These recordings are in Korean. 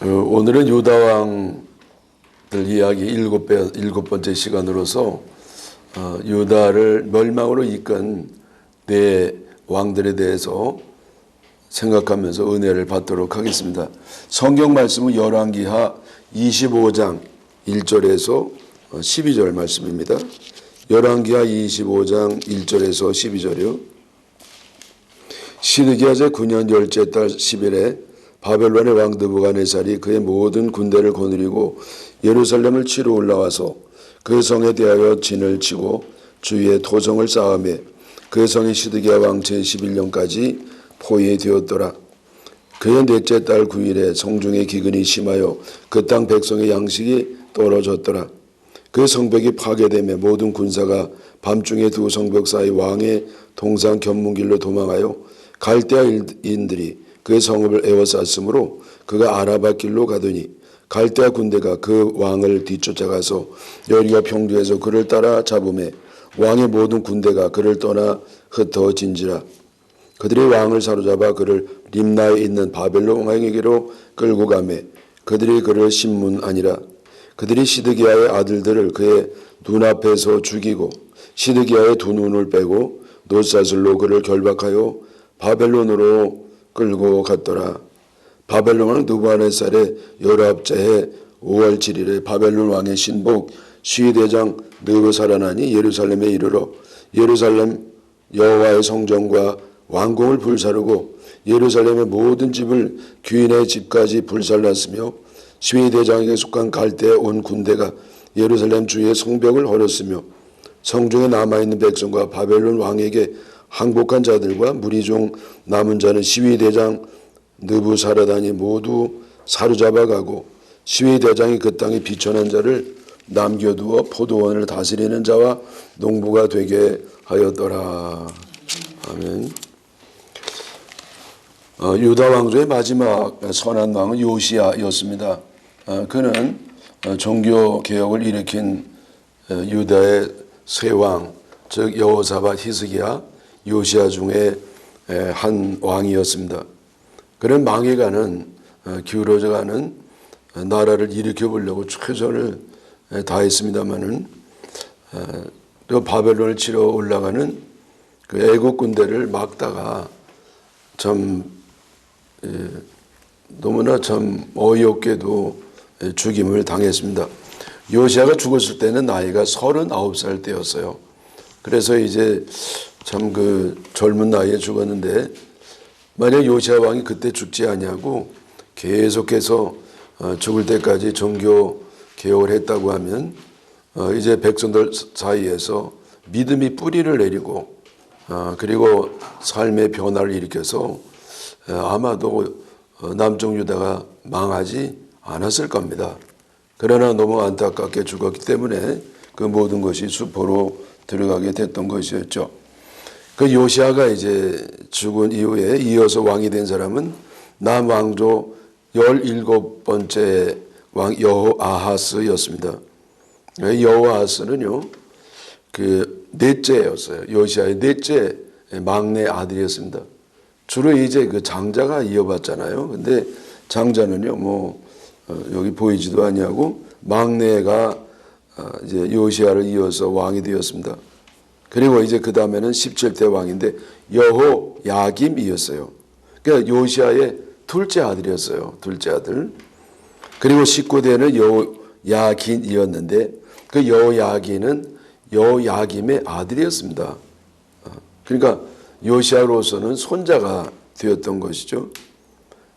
오늘은 유다 왕들 이야기 일곱 번째 시간으로서 유다를 멸망으로 이끈 네 왕들에 대해서 생각하면서 은혜를 받도록 하겠습니다. 성경 말씀은 열왕기하 25장 1절에서 12절 말씀입니다. 열왕기하 25장 1절에서 12절이요. 시드기야 제 9년 열째 달 10일에 바벨론의 왕 느부갓네살이 그의 모든 군대를 거느리고 예루살렘을 치러 올라와서 그 성에 대하여 진을 치고 주위에 토성을 쌓으며 그 성이 시드기야 왕 제11년까지 포위되었더라. 그의 넷째 달 9일에 성중에 기근이 심하여 그 땅 백성의 양식이 떨어졌더라. 그 성벽이 파괴되며 모든 군사가 밤중에 두 성벽 사이 왕의 동상 견문길로 도망하여 갈대아인들이 그의 성읍을 에워쌌으므로 그가 아라바 길로 가더니 갈대아 군대가 그 왕을 뒤쫓아가서 여리고 평지에서 그를 따라 잡음에 왕의 모든 군대가 그를 떠나 흩어진지라. 그들이 왕을 사로잡아 그를 림나에 있는 바벨론 왕에게로 끌고 가매 그들이 그를 신문하니라. 그들이 시드기야의 아들들을 그의 눈앞에서 죽이고 시드기야의 두 눈을 빼고 놋사슬로 그를 결박하여 바벨론으로 끌고 갔더라. 바벨론 왕 느부갓네살의 19째 해 5월 7일에 바벨론 왕의 신복 시위대장 느부사라난이 예루살렘에 이르러 예루살렘 여호와의 성전과 왕궁을 불사르고 예루살렘의 모든 집을 귀인의 집까지 불살랐으며 시위대장에게 속한 갈대에 온 군대가 예루살렘 주위의 성벽을 헐었으며 성중에 남아있는 백성과 바벨론 왕에게 항복한 자들과 무리 중 남은 자는 시위대장 느부사라단이 모두 사로잡아가고 시위대장이 그 땅에 비천한 자를 남겨두어 포도원을 다스리는 자와 농부가 되게 하였더라. 아멘. 유다 왕조의 마지막 선한 왕은 요시야였습니다. 그는 종교 개혁을 일으킨 유다의 세 왕, 즉 여호사밧, 히스기야, 요시야 중에 한 왕이었습니다. 그는 망해가는 기울어져가는 나라를 일으켜 보려고 최선을 다했습니다마는 또 바벨론을 치러 올라가는 그 애국 군대를 막다가 참 너무나 참 어이없게도 죽임을 당했습니다. 요시야가 죽었을 때는 나이가 39살 때였어요. 그래서 이제 참 그 젊은 나이에 죽었는데 만약 요시야 왕이 그때 죽지 아니하고 계속해서 죽을 때까지 종교 개혁을 했다고 하면 이제 백성들 사이에서 믿음이 뿌리를 내리고 그리고 삶의 변화를 일으켜서 아마도 남쪽 유다가 망하지 않았을 겁니다. 그러나 너무 안타깝게 죽었기 때문에 그 모든 것이 수포로 들어가게 됐던 것이었죠. 그 요시야가 이제 죽은 이후에 이어서 왕이 된 사람은 남왕조 17번째 왕 여호아하스였습니다. 여호아하스는요, 그 넷째였어요. 요시야의 넷째 막내 아들이었습니다. 주로 이제 그 장자가 이어받잖아요. 근데 장자는요, 여기 보이지도 아니하고 막내가 이제 요시야를 이어서 왕이 되었습니다. 그리고 이제 그 다음에는 17대 왕인데 여호야김이었어요. 그러니까 요시야의 둘째 아들이었어요. 둘째 아들. 그리고 19대는 여호야긴이었는데 그 여호야긴은 여호야김의 아들이었습니다. 그러니까 요시야로서는 손자가 되었던 것이죠.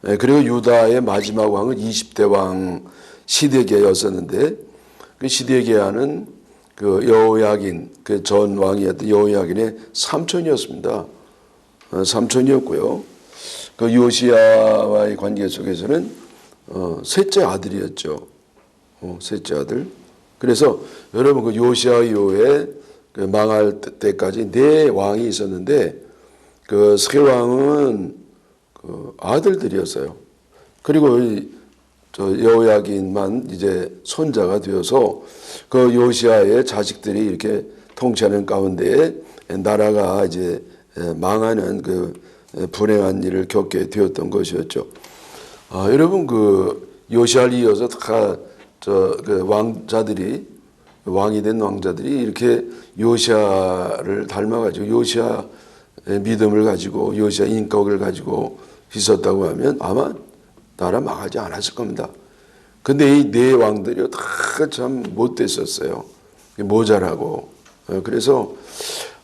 그리고 유다의 마지막 왕은 20대 왕 시드기야였었는데 그 시드기야는 그 여호야긴, 그 전 왕이었던 여호야긴의 삼촌이었습니다. 삼촌이었고요. 그 요시야와의 관계 속에서는 셋째 아들이었죠. 셋째 아들. 그래서 여러분 그 요시야 이후에 그 망할 때까지 네 왕이 있었는데 그 세 왕은 그 아들들이었어요. 그리고 여호야긴만 이제 손자가 되어서 그 요시야의 자식들이 이렇게 통치하는 가운데에 나라가 이제 망하는 그 불행한 일을 겪게 되었던 것이었죠. 여러분 그 요시아를 이어서 다 그 왕자들이 왕이 된 왕자들이 이렇게 요시아를 닮아가지고 요시아의 믿음을 가지고 요시아 인격을 가지고 있었다고 하면 아마 나라 망하지 않았을 겁니다. 근데 이 네 왕들이 다 참 못됐었어요. 모자라고. 그래서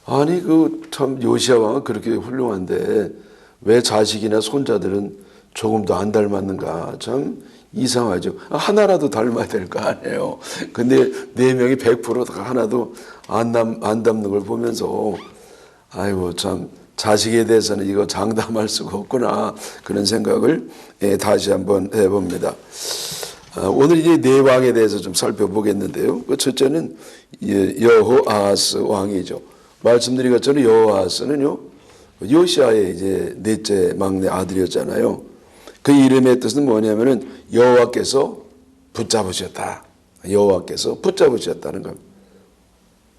아니 그 참 요시아 왕은 그렇게 훌륭한데 왜 자식이나 손자들은 조금도 안 닮았는가 참 이상하죠. 하나라도 닮아야 될 거 아니에요. 근데 네 명이 100%다 하나도 안 닮는 걸 보면서 아이고 참 자식에 대해서는 이거 장담할 수가 없구나 그런 생각을 다시 한번 해봅니다. 오늘 이제 네 왕에 대해서 좀 살펴보겠는데요. 그 첫째는 여호아하스 왕이죠. 말씀드린 것처럼 여호아하스는요 요시아의 이제 넷째 막내 아들이었잖아요. 그 이름의 뜻은 뭐냐면은 여호와께서 붙잡으셨다. 여호와께서 붙잡으셨다는 겁니다.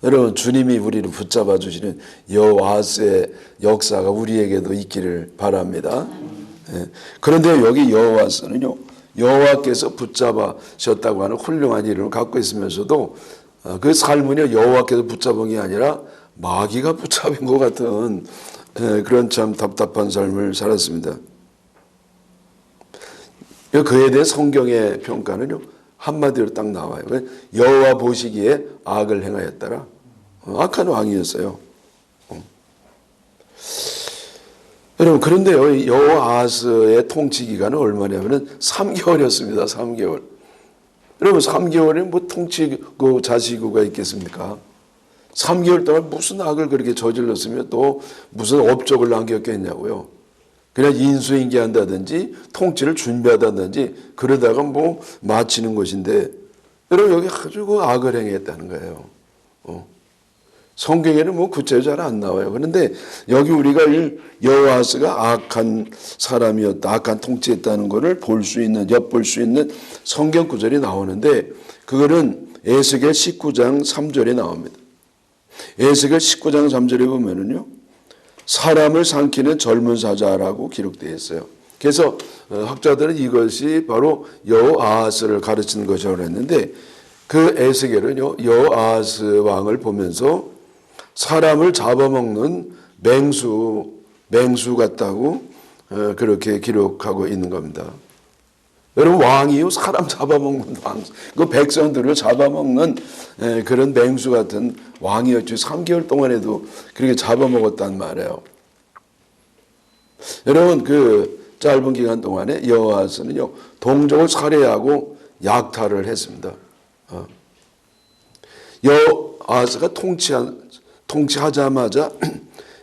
여러분 주님이 우리를 붙잡아 주시는 여호아하스의 역사가 우리에게도 있기를 바랍니다. 그런데 여기 여호아하스는요 여호와께서 붙잡으셨다고 하는 훌륭한 이름을 갖고 있으면서도 그 삶은요 여호와께서 붙잡은 게 아니라 마귀가 붙잡은 것 같은 그런 참 답답한 삶을 살았습니다. 그에 대해 성경의 평가는요 한마디로 딱 나와요. 여호와 보시기에 악을 행하였더라. 악한 왕이었어요. 여러분 그런데요 여호아하스의 통치 기간은 얼마냐면은 3개월이었습니다. 3개월. 여러분 3개월에 뭐 통치고 자시고가 있겠습니까? 3개월 동안 무슨 악을 그렇게 저질렀으며 또 무슨 업적을 남겼겠냐고요. 그냥 인수인계한다든지 통치를 준비하다든지 그러다가 뭐 마치는 것인데 여러분 여기 아주 그 악을 행했다는 거예요. 성경에는 뭐 구체적으로 잘 안 나와요. 그런데 여기 우리가 여호아하스가 악한 사람이었다, 악한 통치했다는 것을 볼 수 있는, 엿볼 수 있는 성경 구절이 나오는데 그거는 에스겔 19장 3절에 나옵니다. 에스겔 19장 3절에 보면은요. 사람을 삼키는 젊은 사자라고 기록되어 있어요. 그래서 학자들은 이것이 바로 여호아하스를 가르치는 것이라고 했는데 그 에스겔은요 여호아하스 왕을 보면서 사람을 잡아먹는 맹수 같다고 그렇게 기록하고 있는 겁니다. 여러분 왕이요 사람 잡아먹는 왕, 그 백성들을 잡아먹는 그런 맹수 같은 왕이었죠. 3개월 동안에도 그렇게 잡아먹었단 말이에요. 여러분 그 짧은 기간 동안에 여호아하스는요 동족을 살해하고 약탈을 했습니다. 여호아하스가 통치하자마자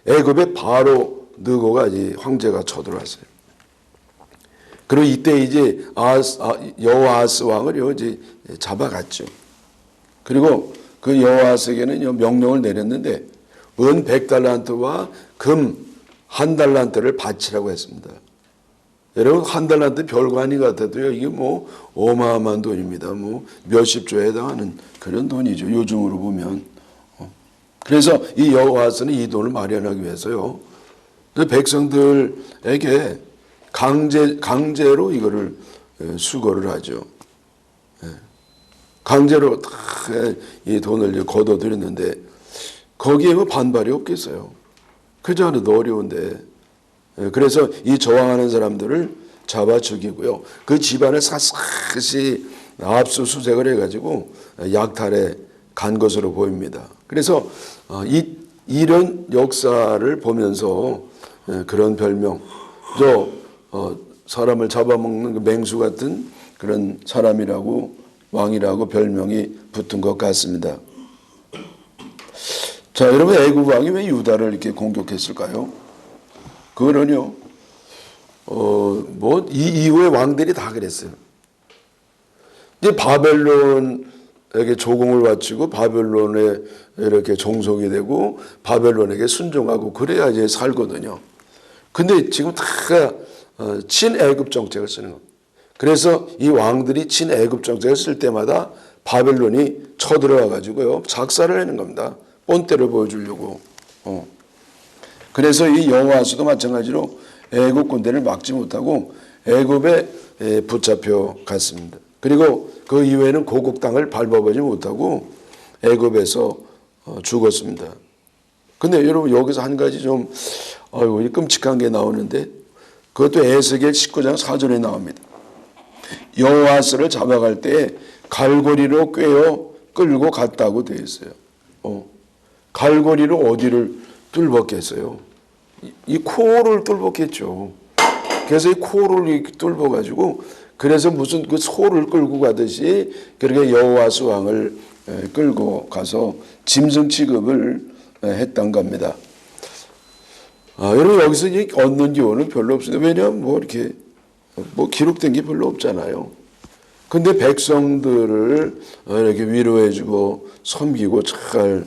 애굽의 바로 느고가 이제 황제가 쳐들어왔어요. 그리고 이때 이제 여호아하스 왕을 이제 잡아갔죠. 그리고 그 여호아하스에게는 명령을 내렸는데 은 100달란트와 금 1달란트를 바치라고 했습니다. 여러분 1달란트 별거 아닌 것 같아도요 이게 뭐 어마어마한 돈입니다. 뭐 몇십 조에 해당하는 그런 돈이죠. 요즘으로 보면. 그래서 이 여호아하스는 이 돈을 마련하기 위해서요. 백성들에게 강제로 이거를 수거를 하죠. 강제로 다 이 돈을 걷어들였는데 거기에 뭐 반발이 없겠어요. 그저 하나도 어려운데. 그래서 이 저항하는 사람들을 잡아 죽이고요. 그 집안을 샅샅이 압수수색을 해가지고 약탈해 간 것으로 보입니다. 그래서 이런 역사를 보면서 그런 별명, 사람을 잡아먹는 그 맹수 같은 그런 사람이라고 왕이라고 별명이 붙은 것 같습니다. 자, 여러분 애굽 왕이 왜 유다를 이렇게 공격했을까요? 그거는요, 이 이후의 왕들이 다 그랬어요. 이제 바벨론에게 조공을 바치고 바벨론에 이렇게 종속이 되고 바벨론에게 순종하고 그래야 이제 살거든요. 근데 지금 다 친애굽 정책을 쓰는 겁니다. 그래서 이 왕들이 친애굽 정책을 쓸 때마다 바벨론이 쳐들어와 가지고요 작사를 하는 겁니다. 본때를 보여주려고. 그래서 이 여호아하스도 마찬가지로 애굽 군대를 막지 못하고 애굽의 붙잡혀 갔습니다. 그리고 그 이후에는 고국 땅을 밟아보지 못하고 애굽에서 죽었습니다. 근데 여러분 여기서 한 가지 좀 끔찍한 게 나오는데 그것도 에스겔 19장 4절에 나옵니다. 여호와스를 잡아갈 때 갈고리로 꿰어 끌고 갔다고 되어 있어요. 갈고리로 어디를 뚫었겠어요? 이 코를 뚫었겠죠. 그래서 이 코를 뚫어가지고 그래서 무슨 그 소를 끌고 가듯이 그렇게 여호와스 왕을 끌고 가서 짐승 취급을 했던 겁니다. 여러분 여기서 얻는 교훈은 별로 없습니다. 왜냐하면 이렇게 기록된 게 별로 없잖아요. 근데 백성들을 이렇게 위로해주고 섬기고 잘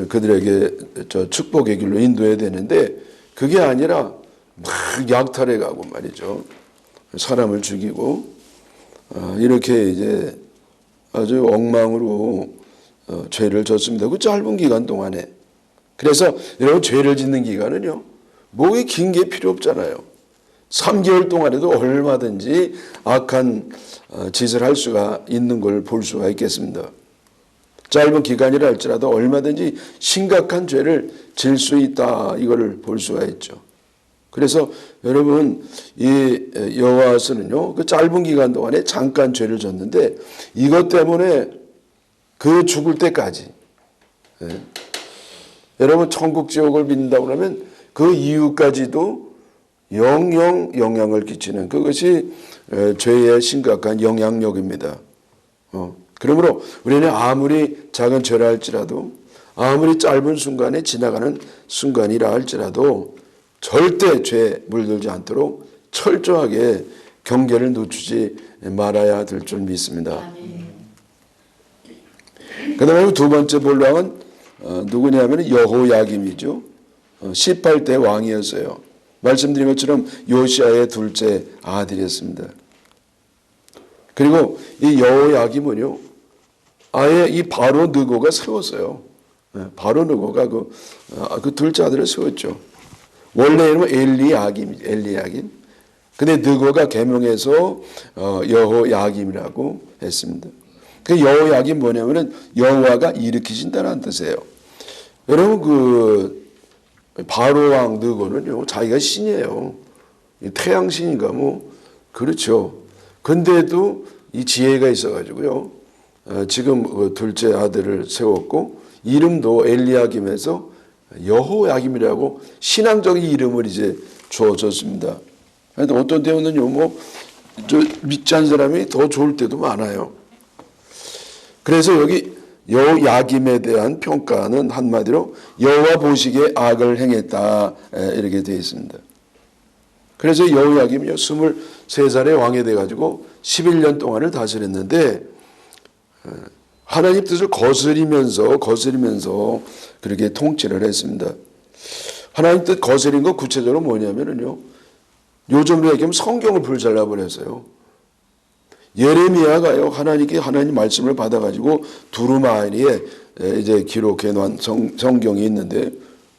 그들에게 축복의 길로 인도해야 되는데 그게 아니라 막 약탈해가고 말이죠. 사람을 죽이고 이렇게 이제 아주 엉망으로 죄를 졌습니다. 그 짧은 기간 동안에. 그래서 여러분 죄를 짓는 기간은요. 뭐에 긴 게 필요 없잖아요. 3개월 동안에도 얼마든지 악한 짓을 할 수가 있는 걸 볼 수가 있겠습니다. 짧은 기간이라 할지라도 얼마든지 심각한 죄를 질 수 있다 이거를 볼 수가 있죠. 그래서 여러분 이 여호와스는요 그 짧은 기간 동안에 잠깐 죄를 졌는데 이것 때문에 그 죽을 때까지 여러분 천국 지옥을 믿는다고 하면 그 이후까지도 영향을 끼치는 그것이 죄의 심각한 영향력입니다. 그러므로 우리는 아무리 작은 죄라 할지라도 아무리 짧은 순간에 지나가는 순간이라 할지라도 절대 죄에 물들지 않도록 철저하게 경계를 늦추지 말아야 될 줄 믿습니다. 그 다음에 두 번째 볼 왕은 누구냐면 여호야김이죠. 18대 왕이었어요. 말씀드린 것처럼 요시아의 둘째 아들이었습니다. 그리고 이 여호야김은요 아예 이 바로 느고가 세웠어요. 바로 느고가 그 둘째 아들을 세웠죠. 원래 이름은 엘리야김. 근데 느고가 개명해서 여호야김이라고 했습니다. 그 여호야김 뭐냐면은 여호와가 일으키신다는 뜻이에요. 여러분 그 바로 왕 느고는요 자기가 신이에요. 태양신인가 그렇죠. 근데도 이 지혜가 있어가지고요. 지금 그 둘째 아들을 세웠고 이름도 엘리야김에서 여호야김이라고 신앙적인 이름을 이제 주어졌습니다. 어떤 때는요 저 믿지 않은 사람이 더 좋을 때도 많아요. 그래서 여기 여호야김에 대한 평가는 한마디로 여호와 보시기에 악을 행했다 이렇게 되어 있습니다. 그래서 여호야김이 23살에 왕이 돼가지고 11년 동안을 다스렸는데 하나님 뜻을 거스리면서 그렇게 통치를 했습니다. 하나님 뜻 거스린 거 구체적으로 뭐냐면요. 요즘으로 얘기하면 성경을 불잘라 버렸어요. 예레미야가요 하나님 말씀을 받아가지고 두루마리에 이제 기록해 놓은 성경이 있는데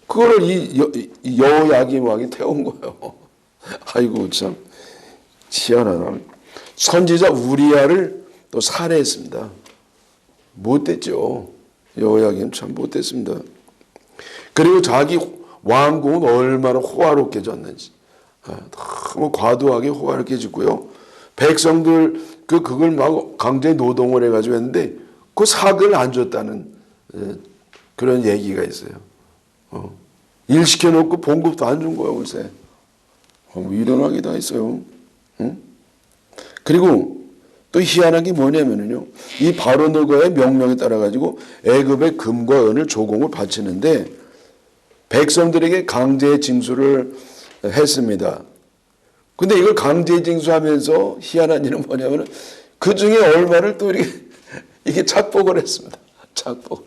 그거를 이 여호야김 왕이 태운 거예요. 아이고 참 희한하나. 선지자 우리야를 또 살해했습니다. 못됐죠. 여호야김 참 못됐습니다. 그리고 자기 왕궁은 얼마나 호화롭게 졌는지 너무 과도하게 호화롭게 짓고요. 백성들 그걸 막 강제 노동을 해가지고 했는데 그 삭을 안 줬다는 그런 얘기가 있어요. 일 시켜놓고 봉급도 안 준 거야 글쎄. 일어나게 다 했어요. 응? 그리고 또 희한한 게 뭐냐면요. 이 바로 느고의 명령에 따라 가지고 애굽의 금과 은을 조공을 바치는데 백성들에게 강제 징수를 했습니다. 근데 이걸 강제 징수하면서 희한한 일은 뭐냐면 그 중에 얼마를 또 이게 착복을 했습니다. 착복.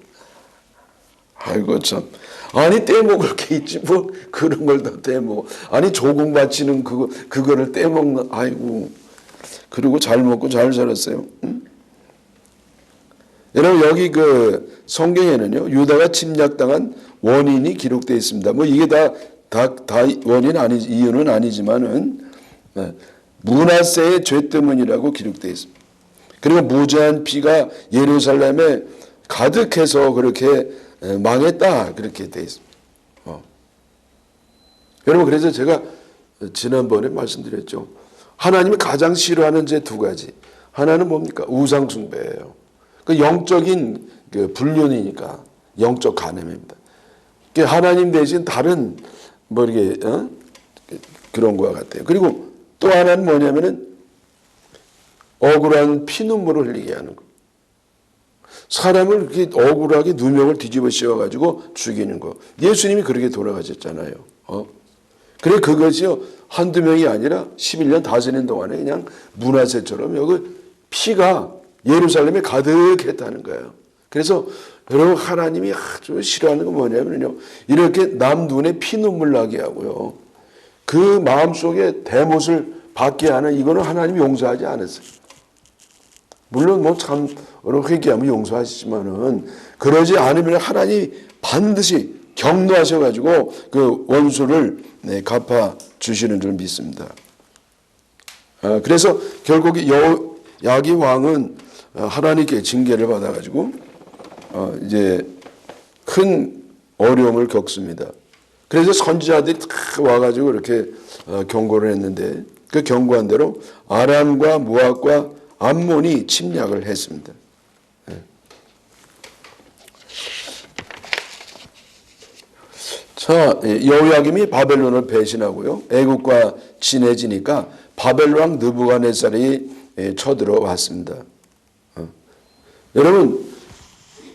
아이고 참. 아니 떼먹을 게 있지 뭐 그런 걸 다 떼먹어. 아니 조공 바치는 그거를 떼먹는. 아이고. 그리고 잘 먹고 잘 살았어요. 응? 여러분 여기 그 성경에는요 유다가 침략당한 원인이 기록되어 있습니다. 뭐 이게 다 원인 이유는 아니지만은 므낫세의 죄 때문이라고 기록되어 있습니다. 그리고 무죄한 피가 예루살렘에 가득해서 그렇게 망했다 그렇게 되어 있습니다. 여러분, 그래서 제가 지난번에 말씀드렸죠. 하나님이 가장 싫어하는 죄 두 가지. 하나는 뭡니까? 우상 숭배예요. 그 영적인 그 불륜이니까 영적 간음입니다. 하나님 대신 다른 뭐 이렇게 그런 거와 같아요. 그리고 또 하나는 뭐냐면은 억울한 피눈물을 흘리게 하는 거. 사람을 이렇게 억울하게 누명을 뒤집어 씌워가지고 죽이는 거. 예수님이 그렇게 돌아가셨잖아요. 그래 그것이요 한두 명이 아니라 11년 다스린 동안에 그냥 문화세처럼 여기 피가 예루살렘에 가득했다는 거예요. 그래서 여러분, 하나님이 아주 싫어하는 건 뭐냐면요, 이렇게 남 눈에 피눈물 나게 하고요, 그 마음속에 대못을 받게 하는 이거는 하나님이 용서하지 않았어요. 물론 뭐 참 회개하면 용서하시지만은 그러지 않으면 하나님이 반드시 경노하셔가지고 그 원수를 갚아 주시는 줄 믿습니다. 그래서 결국 여호야긴 왕은 하나님께 징계를 받아가지고 이제 큰 어려움을 겪습니다. 그래서 선지자들이 다 와가지고 이렇게 경고를 했는데 그 경고한 대로 아람과 모압과 암몬이 침략을 했습니다. 자, 여호야김이 바벨론을 배신하고요, 애국과 친해지니까 바벨 왕 느부갓네살이 쳐들어왔습니다. 여러분,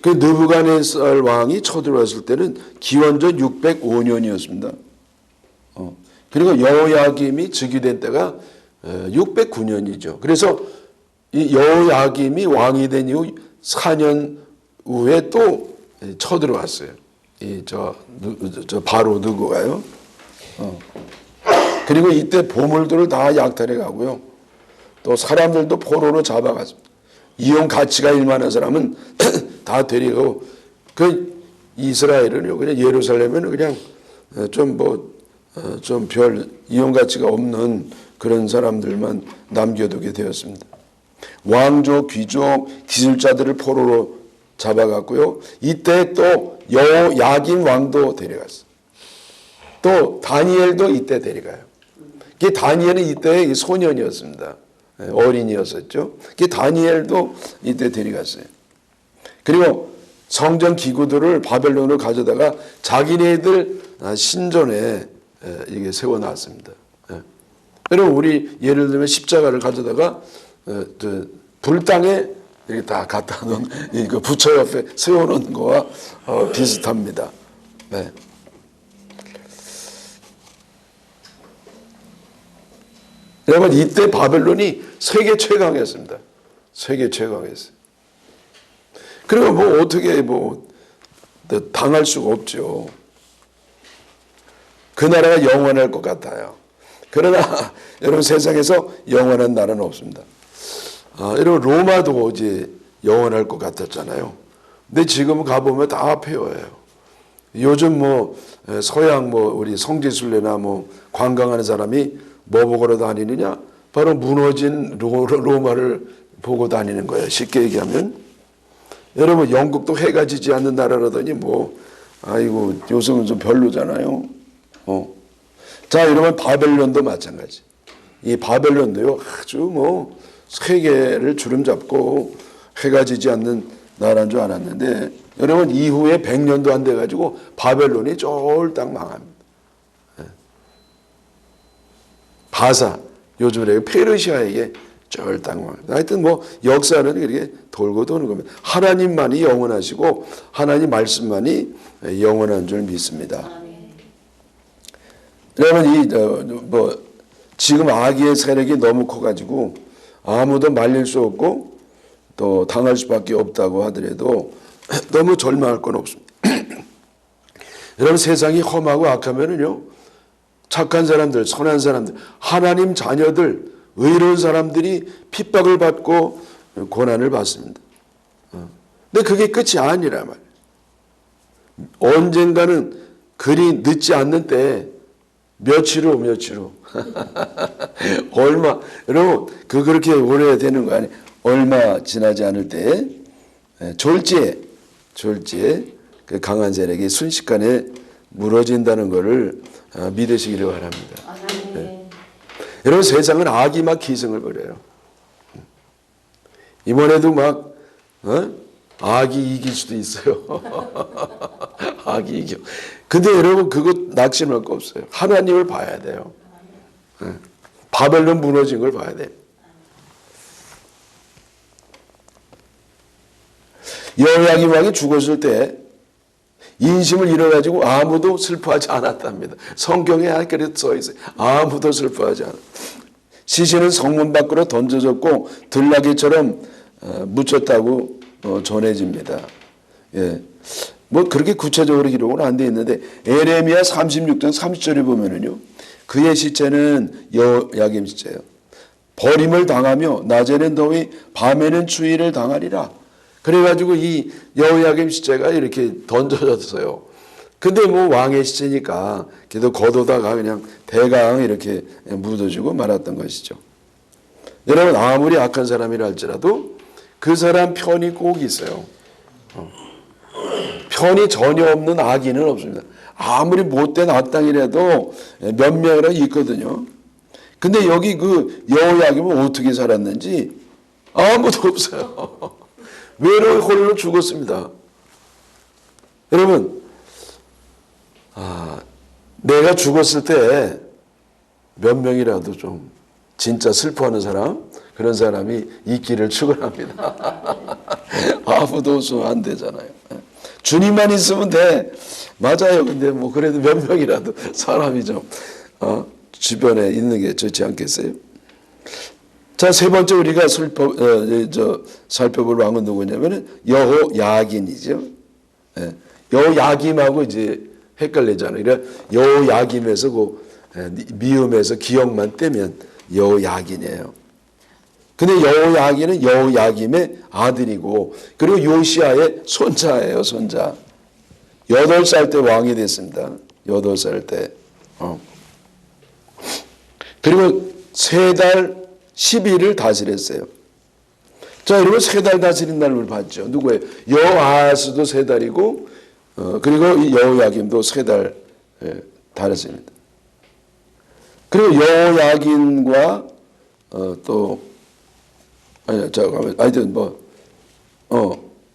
그 느부갓네살 왕이 쳐들어왔을 때는 기원전 605년이었습니다. 그리고 여호야김이 즉위된 때가 609년이죠. 그래서 이 여호야김이 왕이 된 이후 4년 후에 또 쳐들어왔어요. 저 바로 느고가요. 그리고 이때 보물들을 다 약탈해 가고요, 또 사람들도 포로로 잡아갔습니다. 이용 가치가 일만한 사람은 다 데리고 그 이스라엘은요, 그냥 예루살렘에는 그냥 좀 별 이용 가치가 없는 그런 사람들만 남겨두게 되었습니다. 왕족, 귀족, 기술자들을 포로로 잡아갔고요. 이때 또 여호야긴 왕도 데려갔어요. 또 다니엘도 이때 데려가요. 다니엘은 이때 소년이었습니다. 어린이였었죠. 다니엘도 이때 데려갔어요. 그리고 성전 기구들을 바벨론으로 가져다가 자기네들 신전에 이게 세워놨습니다. 여러분, 우리 예를 들면 십자가를 가져다가 불당에 이렇게 다 갖다 놓은 그 부처 옆에 세워놓은 거와 비슷합니다. 네. 여러분, 이때 바벨론이 세계 최강이었습니다. 세계 최강이었어요. 그리고 뭐 어떻게 당할 수가 없죠. 그 나라가 영원할 것 같아요. 그러나 여러분, 세상에서 영원한 나라는 없습니다. 여러분, 로마도 이제 영원할 것 같았잖아요. 근데 지금 가보면 다 폐허예요. 요즘 서양 우리 성지순례나 관광하는 사람이 뭐 보고 다니느냐? 바로 무너진 로마를 보고 다니는 거예요. 쉽게 얘기하면. 여러분, 영국도 해가 지지 않는 나라라더니 아이고, 요즘은 좀 별로잖아요. 자, 이러면 바벨론도 마찬가지. 이 바벨론도요, 아주 세계를 주름잡고 해가 지지 않는 나라인 줄 알았는데, 여러분, 이후에 100년도 안 돼가지고 바벨론이 쫄딱 망합니다. 바사, 요즘에 페르시아에게 쫄딱 망합니다. 하여튼 역사는 이렇게 돌고 도는 겁니다. 하나님만이 영원하시고 하나님 말씀만이 영원한 줄 믿습니다. 여러분, 지금 악의 세력이 너무 커가지고 아무도 말릴 수 없고 또 당할 수밖에 없다고 하더라도 너무 절망할 건 없습니다. 여러분, 세상이 험하고 악하면은요, 착한 사람들, 선한 사람들, 하나님 자녀들, 의로운 사람들이 핍박을 받고 고난을 받습니다. 근데 그게 끝이 아니라 말이에요. 언젠가는 그리 늦지 않는 때에 며칠 후 얼마 여러분 그렇게 오래 되는 거 아니에요. 얼마 지나지 않을 때 졸지에 그 강한 세력이 순식간에 무너진다는 것을 믿으시기를 바랍니다. 네. 여러분 세상은 악이 막 기승을 부려요. 이번에도 막 악이 이길 수도 있어요. 악이 이겨. 근데 여러분 그거 낙심할 거 없어요. 하나님을 봐야 돼요. 바벨론 무너진 걸 봐야 돼요. 여호야김 왕이 죽었을 때 인심을 잃어가지고 아무도 슬퍼하지 않았답니다. 성경에 그렇게 써 있어요. 아무도 슬퍼하지 않았다. 시신은 성문 밖으로 던져졌고 들나귀처럼 묻혔다고 전해집니다. 예. 뭐 그렇게 구체적으로 기록은 안 돼 있는데 에레미야 36장 30절에 보면은요. 그의 시체는 여호야김 시체예요. 버림을 당하며 낮에는 더위 밤에는 추위를 당하리라. 그래가지고 이 여호야김 시체가 이렇게 던져졌어요. 근데 뭐 왕의 시체니까 그래도 걷어다가 그냥 대강 이렇게 묻어주고 말았던 것이죠. 여러분 아무리 악한 사람이라 할지라도 그 사람 편이 꼭 있어요. 편이 전혀 없는 악인은 없습니다. 아무리 못된 악당이라도 몇 명이나 있거든요. 근데 여기 그 여호야김은 어떻게 살았는지 아무도 없어요. 외로이 홀로 죽었습니다. 여러분, 내가 죽었을 때 몇 명이라도 좀 진짜 슬퍼하는 사람, 그런 사람이 있기를 축원합니다. 아무도 없으면 안 되잖아요. 주님만 있으면 돼. 맞아요. 근데 뭐 그래도 몇 명이라도 사람이 좀 주변에 있는 게 좋지 않겠어요? 자, 세 번째 우리가 살펴볼 왕은 누구냐면은 여호야긴이죠. 예. 여호야김하고 이제 헷갈리잖아요. 그래 여호야김에서 그 미음에서 기억만 떼면 여호야긴이에요. 근데 여호야긴은 여호야김의 아들이고 그리고 요시아의 손자예요. 손자. 8살 때 왕이 됐습니다. 8살 때. 그리고 3달 10일을 다스렸어요. 자, 여러분 3달 다스린 날을 봤죠. 누구예요? 여호아하스도 3달이고 그리고 이 여호야김도 3달 다녔습니다. 그리고 여호야김과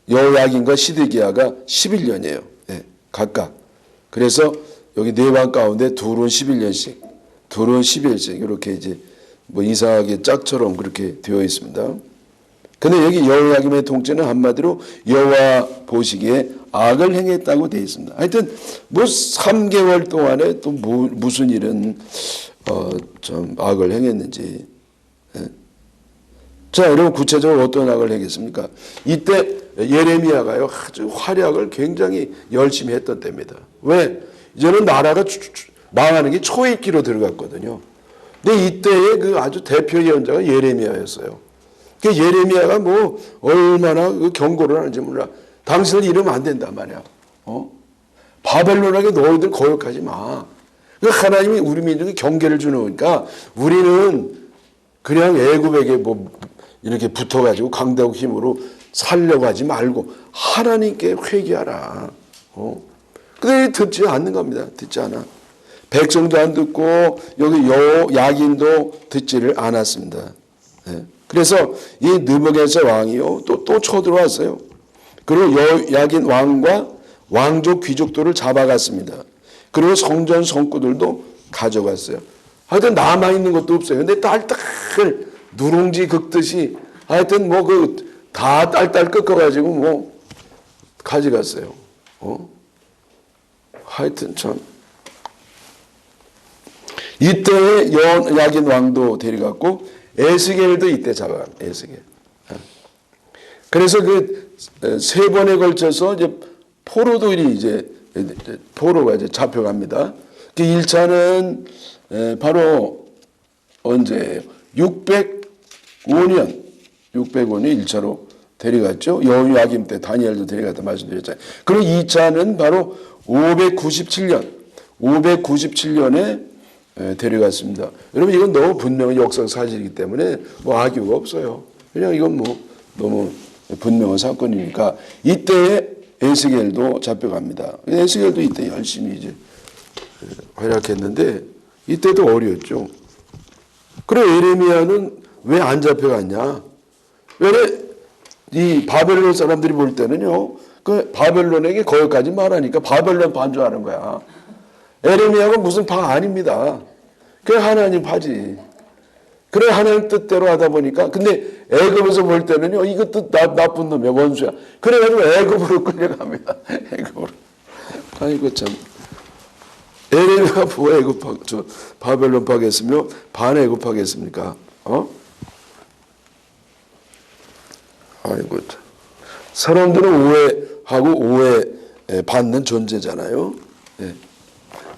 여호야김과 시드기야가 11년이에요. 네, 각각. 그래서 여기 네 왕 가운데 둘은 11년씩, 둘은 10일씩 이렇게 이제 뭐 이상하게 짝처럼 그렇게 되어 있습니다. 근데 여기 여호야김의 통치는 한마디로 여호와 보시기에 악을 행했다고 되어 있습니다. 하여튼 뭐 3개월 동안에 또 무슨 일은 좀 악을 행했는지. 예. 자, 여러분 구체적으로 어떤 악을 행했습니까? 이때 예레미야가요 아주 활약을 굉장히 열심히 했던 때입니다. 왜? 이제는 나라가 망하는 게 초입기로 들어갔거든요. 근데 이때의 그 아주 대표 예언자가 예레미야였어요. 그 예레미야가 뭐 얼마나 그 경고를 하는지 몰라. 당신을 이러면 안 된단 말이야. 바벨론에게 너희들 거역하지 마. 하나님이 우리 민족에 경계를 주니까 우리는 그냥 애굽에게 뭐 이렇게 붙어가지고 강대국 힘으로 살려고 하지 말고 하나님께 회개하라. 근데 듣지 않는 겁니다. 듣지 않아. 백성도 안 듣고 여기 여호야긴도 듣지를 않았습니다. 네. 그래서 이 느부갓네살 왕이요 또 쳐들어왔어요. 그리고 여호야긴 왕과 왕족 귀족들을 잡아갔습니다. 그리고 성전 성구들도 가져갔어요. 하여튼 남아있는 것도 없어요. 근데 딸딸 누룽지 긁듯이 하여튼 뭐 그 다 딸딸 꺾어가지고 뭐 가져갔어요. 하여튼 참. 이때 여호야긴 왕도 데려갔고 에스겔도 이때 잡아간 에스겔. 그래서 그 세 번에 걸쳐서 이제 포로들이 이제 포로가 이제 잡혀갑니다. 그 1차는 바로 언제예요? 605년 1차로 데려갔죠. 여호야김 때 다니엘도 데려갔다 말씀드렸잖아요. 그리고 2차는 바로 597년에 데려갔습니다. 여러분 이건 너무 분명한 역사 사실이기 때문에 뭐 악유가 없어요. 그냥 이건 뭐 너무 분명한 사건이니까 이때 에스겔도 잡혀갑니다. 에스겔도 이때 열심히 이제 활약했는데 이때도 어려웠죠. 그래 예레미야는 왜 안 잡혀갔냐? 왜 이 바벨론 사람들이 볼 때는요, 그 바벨론에게 거기까지 말하니까 바벨론 반주하는 거야. 예레미야가 무슨 파 아닙니다. 그게 하나님 파지. 그래 하나님 뜻대로 하다 보니까 근데 애굽에서 볼 때는요 이것도 나쁜 놈이야 원수야. 그래가지고 애굽으로 끌려갑니다. 애굽으로. 아이고 참. 에레미야가 뭐 애굽파 저 바벨론 파겠으며 반 애굽파겠습니까? 아이고 참. 사람들은 오해하고 오해 받는 존재잖아요. 예.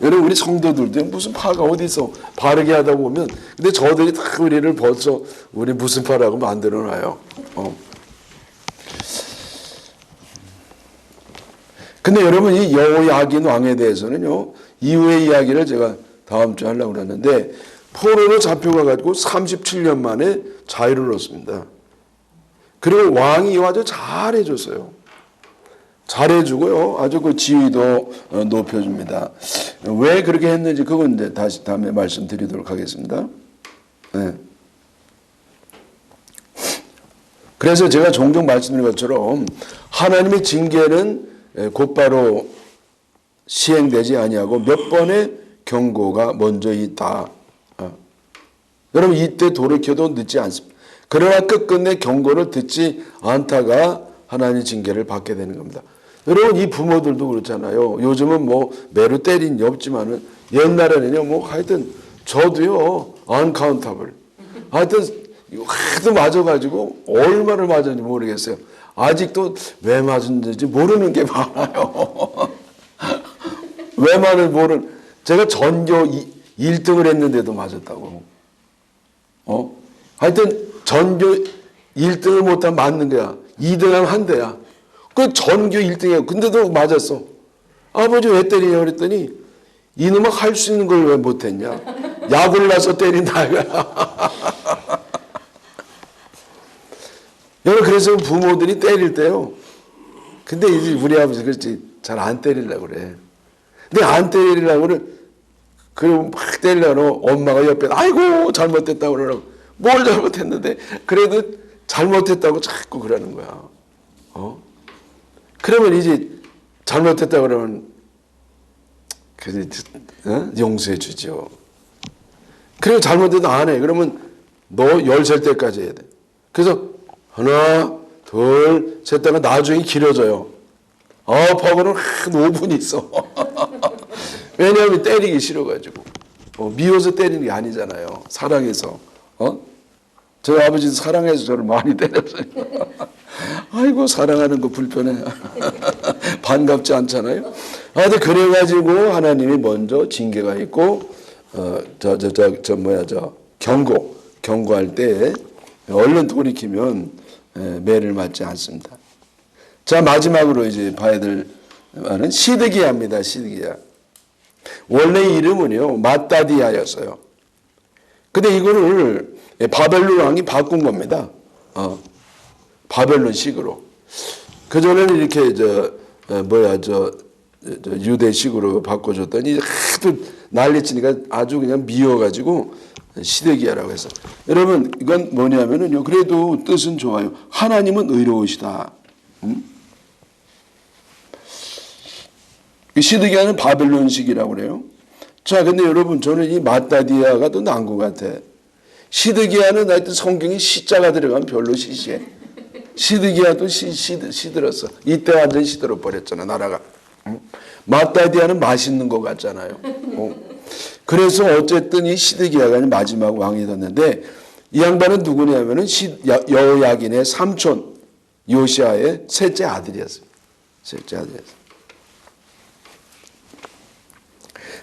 여러분 우리 성도들도 무슨 파가 어디 있어 바르게 하다 보면 근데 저들이 다 우리를 벌써 우리 무슨 파라고 만들어놔요. 근데 여러분 이 여호야긴 왕에 대해서는요 이후의 이야기를 제가 다음 주에 하려고 그랬는데 포로로 잡혀가 가지고 37년 만에 자유를 얻습니다. 그리고 왕이 아주 잘해줬어요. 잘해주고요. 아주 그 지위도 높여줍니다. 왜 그렇게 했는지 그건 이제 다시 다음에 말씀드리도록 하겠습니다. 네. 그래서 제가 종종 말씀드린 것처럼 하나님의 징계는 곧바로 시행되지 아니하고 몇 번의 경고가 먼저 있다. 여러분 이때 돌이켜도 늦지 않습니다. 그러나 끝끝내 경고를 듣지 않다가 하나님의 징계를 받게 되는 겁니다. 여러분 이 부모들도 그렇잖아요. 요즘은 뭐 매로 때린 게 없지만은 옛날에는요 뭐 하여튼 저도요 uncountable 하여튼 하도 맞아가지고 얼마를 맞았는지 모르겠어요. 아직도 왜 맞은지 모르는 게 많아요. 왜 맞는지 모르는 제가 전교 1등을 했는데도 맞았다고. 하여튼 전교 1등을 못하면 맞는 거야. 2등하면 한 대야. 그 전교 1등이야. 근데도 맞았어. 아버지 왜 때리냐 그랬더니 이놈은 할 수 있는 걸 왜 못했냐. 약을 나서 때린다. 여러분 그래서 부모들이 때릴 때요. 근데 이제 우리 아버지 그렇지 잘 안 때리려고 그래. 근데 안 때리려고 그래. 그리고 막 때리려고 엄마가 옆에 아이고 잘못됐다고 그러라고. 뭘 잘못했는데 그래도 잘못했다고 자꾸 그러는 거야. 그러면 이제 잘못했다 그러면 용서해 주죠. 그리고 잘못해도 안 해. 그러면 너 10살 때까지 해야 돼. 그래서 하나 둘 셋 다가 나중에 길어져요. 아빠하고는 한 5분 있어. 왜냐하면 때리기 싫어가지고. 미워서 때리는 게 아니잖아요. 사랑해서. 저희 아버지도 사랑해서 저를 많이 때렸어요. 아이고 사랑하는 거 불편해. 반갑지 않잖아요. 근데 그래가지고 하나님이 먼저 징계가 있고 경고할 때 얼른 돌이키면 매를 맞지 않습니다. 자 마지막으로 이제 봐야 될 말은 시드기야입니다. 시드기야. 원래 이름은요 마따디아였어요. 근데 이거를 바벨론 왕이 바꾼 겁니다. 바벨론식으로. 그전에는 이렇게 유대식으로 바꿔줬더니 하도 난리치니까 아주 그냥 미워가지고 시드기야라고 해서. 여러분 이건 뭐냐면은요. 그래도 뜻은 좋아요. 하나님은 의로우시다. 시드기야는 바벨론식이라고 그래요. 자, 근데 여러분 저는 이 마따디아가 더 나은 것 같아. 시드기야는 하여튼 성경에 시자가 들어가면 별로 시시해. 시드기야도 시들었어. 이때 완전 시들어 버렸잖아 나라가. 마따디아는 맛있는 것 같잖아요. 그래서 어쨌든 이 시드기야가 마지막 왕이 됐는데 이 양반은 누구냐면은 여호야긴의 삼촌 요시아의 셋째 아들이었어요. 셋째 아들이었어요.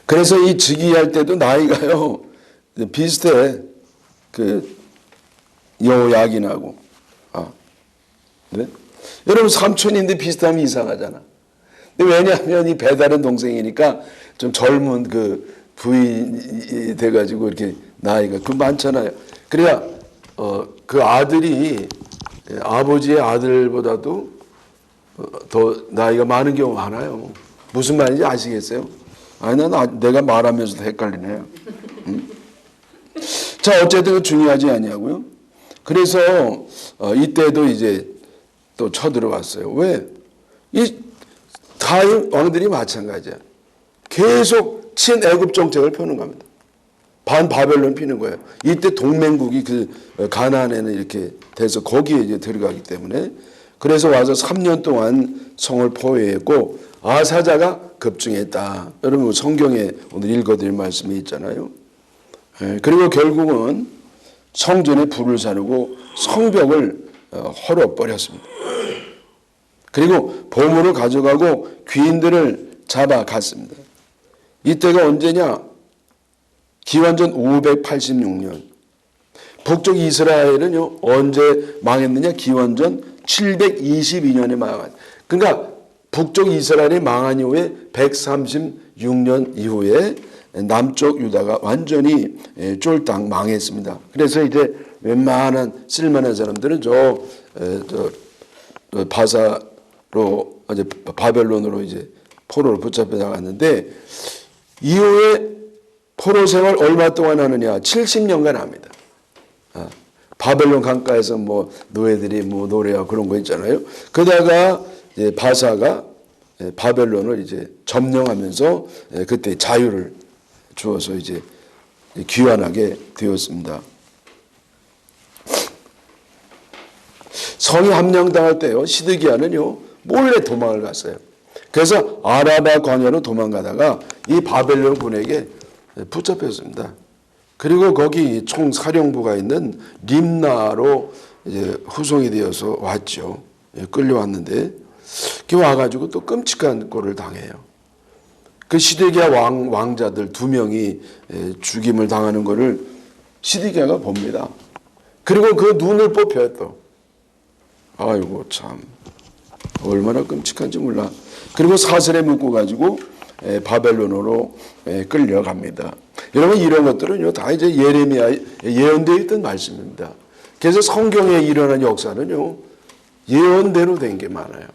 그래서 이 즉위할 때도 나이가요 비슷해. 그 여호야긴하고. 네? 여러분 삼촌인데 비슷하면 이상하잖아. 근데 왜냐하면 이 배다른 동생이니까 좀 젊은 그 부인이 돼가지고 이렇게 나이가 그 많잖아요. 그래야 그 아들이 아버지의 아들보다도 더 나이가 많은 경우 많아요. 무슨 말인지 아시겠어요? 아니, 내가 말하면서도 헷갈리네요. 자, 어쨌든 중요하지 아니하고요. 그래서 이때도 이제 또 쳐들어왔어요. 왜? 이 다 왕들이 마찬가지야. 계속 친애굽 정책을 펴는 겁니다. 반바벨론 피는 거예요. 이때 동맹국이 그 가나안에는 이렇게 돼서 거기에 이제 들어가기 때문에 그래서 와서 3년 동안 성을 포위했고 아사자가 급증했다. 여러분 성경에 오늘 읽어드릴 말씀이 있잖아요. 그리고 결국은 성전에 불을 사르고 성벽을 헐어버렸습니다. 그리고 보물을 가져가고 귀인들을 잡아갔습니다. 이때가 언제냐? 기원전 586년. 북쪽 이스라엘은요 언제 망했느냐? 기원전 722년에 망한. 그러니까 북쪽 이스라엘이 망한 이후에 136년 이후에 남쪽 유다가 완전히 쫄딱 망했습니다. 그래서 이제 웬만한 쓸만한 사람들은 저 바사로 이제 바벨론으로 이제 포로로 붙잡혀 나갔는데 이후에 포로 생활 얼마 동안 하느냐? 70년간 합니다. 바벨론 강가에서 뭐 노예들이 뭐 노래하고 그런 거 있잖아요. 그러다가 이제 바사가 바벨론을 이제 점령하면서 그때 자유를 주어서 이제 귀환하게 되었습니다. 성이 함령당할 때요, 시드기야는요 몰래 도망을 갔어요. 그래서 아라바 광야로 도망가다가 이 바벨론 군에게 붙잡혔습니다. 그리고 거기 총사령부가 있는 림나로 이제 후송이 되어서 왔죠. 끌려왔는데 그 와가지고 또 끔찍한 꼴을 당해요. 그 시드기야 왕자들 2명이 죽임을 당하는 것을 시드기야가 봅니다. 그리고 그 눈을 뽑혀요 또. 아이고 참 얼마나 끔찍한지 몰라. 그리고 사슬에 묶고 가지고 바벨론으로 끌려갑니다. 여러분 이런 것들은요 다 이제 예레미야에 예언되어 있던 말씀입니다. 그래서 성경에 일어난 역사는요 예언대로 된 게 많아요.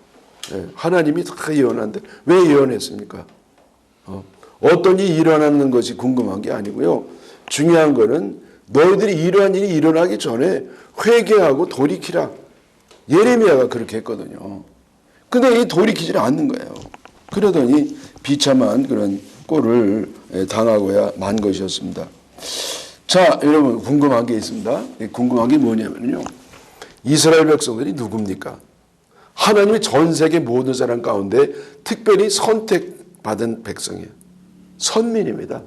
하나님이 다 예언한데 왜 예언했습니까? 어떤 일이 일어나는 것이 궁금한 게 아니고요. 중요한 거는 너희들이 이러한 일이 일어나기 전에 회개하고 돌이키라. 예레미야가 그렇게 했거든요. 근데 이 돌이키지 않는 거예요. 그러더니 비참한 그런 꼴을 당하고야 만 것이었습니다. 자, 여러분 궁금한 게 있습니다. 궁금한 게 뭐냐면요. 이스라엘 백성들이 누굽니까? 하나님의 전 세계 모든 사람 가운데 특별히 선택받은 백성이에요. 선민입니다.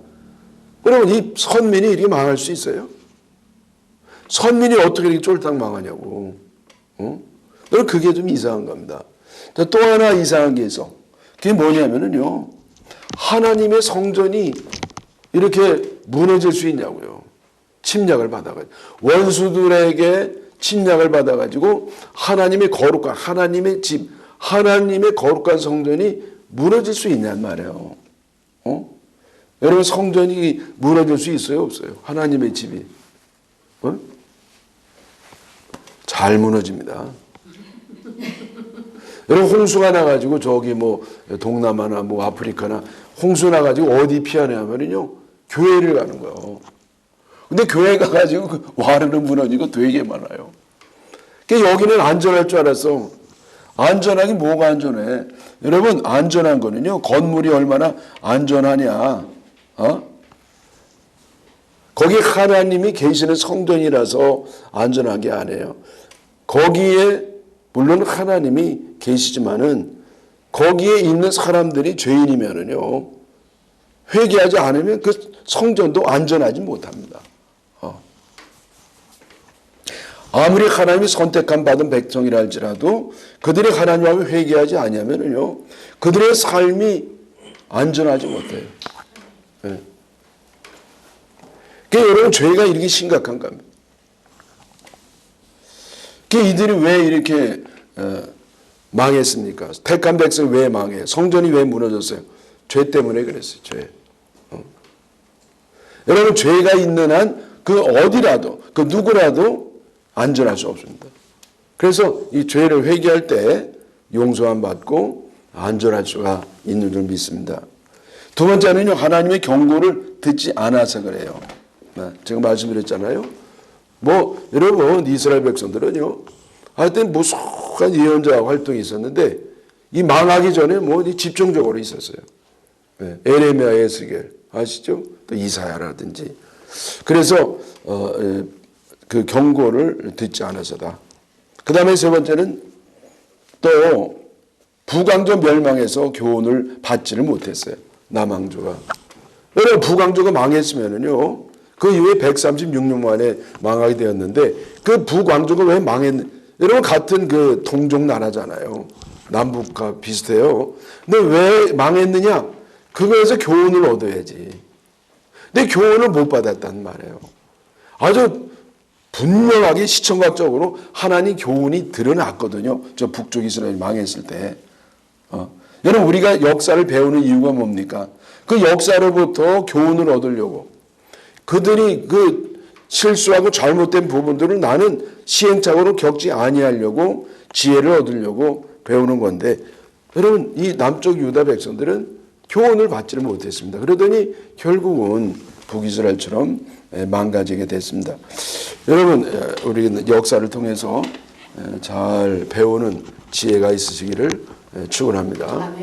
여러분 이 선민이 이렇게 망할 수 있어요? 선민이 어떻게 이렇게 쫄딱 망하냐고. 여러분 그게 좀 이상한 겁니다. 또 하나 이상한 게 있어. 그게 뭐냐면요. 하나님의 성전이 이렇게 무너질 수 있냐고요. 침략을 받아가지고. 원수들에게 침략을 받아가지고 하나님의 거룩한, 하나님의 집, 하나님의 거룩한 성전이 무너질 수 있냔 말이에요. 여러분 성전이 무너질 수 있어요? 없어요? 하나님의 집이. 잘 무너집니다. 여러분 홍수가 나가지고 저기 뭐 동남아나 뭐 아프리카나 홍수 나가지고 어디 피하냐면요 교회를 가는 거예요. 근데 교회 가가지고 그 와르르 무너지고 되게 많아요. 그러니까 여기는 안전할 줄 알았어. 안전하긴 뭐가 안전해? 여러분 안전한 거는요 건물이 얼마나 안전하냐? 거기 하나님이 계시는 성전이라서 안전한 게 아니에요. 거기에 물론 하나님이 계시지만은 거기에 있는 사람들이 죄인이면은요 회개하지 않으면 그 성전도 안전하지 못합니다. 아무리 하나님이 선택한 받은 백성이라 할지라도 그들이 하나님 앞에 회개하지 않으면은요 그들의 삶이 안전하지 못해요. 그러니까 여러분 죄가 이렇게 심각한 겁니다. 이들이 왜 이렇게 망했습니까? 택한 백성이 왜 망해요? 성전이 왜 무너졌어요? 죄 때문에 그랬어요. 죄. 여러분 죄가 있는 한 그 어디라도 그 누구라도 안전할 수 없습니다. 그래서 이 죄를 회개할 때 용서함 받고 안전할 수가 있는 줄 믿습니다. 두 번째는요, 하나님의 경고를 듣지 않아서 그래요. 제가 말씀드렸잖아요. 뭐 여러분 이스라엘 백성들은요, 하여튼 무수한 예언자 활동이 있었는데 이 망하기 전에 뭐 집중적으로 있었어요. 에레미야, 에스겔 아시죠? 또 이사야라든지. 그래서 그 경고를 듣지 않아서다. 그 다음에 세 번째는 또 북왕조 멸망에서 교훈을 받지를 못했어요. 남왕조가. 여러분 북왕조가 망했으면은요, 그 이후에 136년 만에 망하게 되었는데 그 북왕조가 왜 여러분 같은 그 동족 나라잖아요. 남북과 비슷해요. 근데 왜 망했느냐? 그거에서 교훈을 얻어야지. 근데 교훈을 못 받았단 말이에요. 아주 분명하게 시청각적으로 하나님 교훈이 드러났거든요. 저 북쪽 이스라엘 망했을 때. 여러분 우리가 역사를 배우는 이유가 뭡니까? 그 역사로부터 교훈을 얻으려고. 그들이 그 실수하고 잘못된 부분들을 나는 시행착오로 겪지 아니하려고 지혜를 얻으려고 배우는 건데, 여러분 이 남쪽 유다 백성들은 교훈을 받지를 못했습니다. 그러더니 결국은 북이스라엘처럼 망가지게 됐습니다. 여러분 우리 역사를 통해서 잘 배우는 지혜가 있으시기를 축원합니다.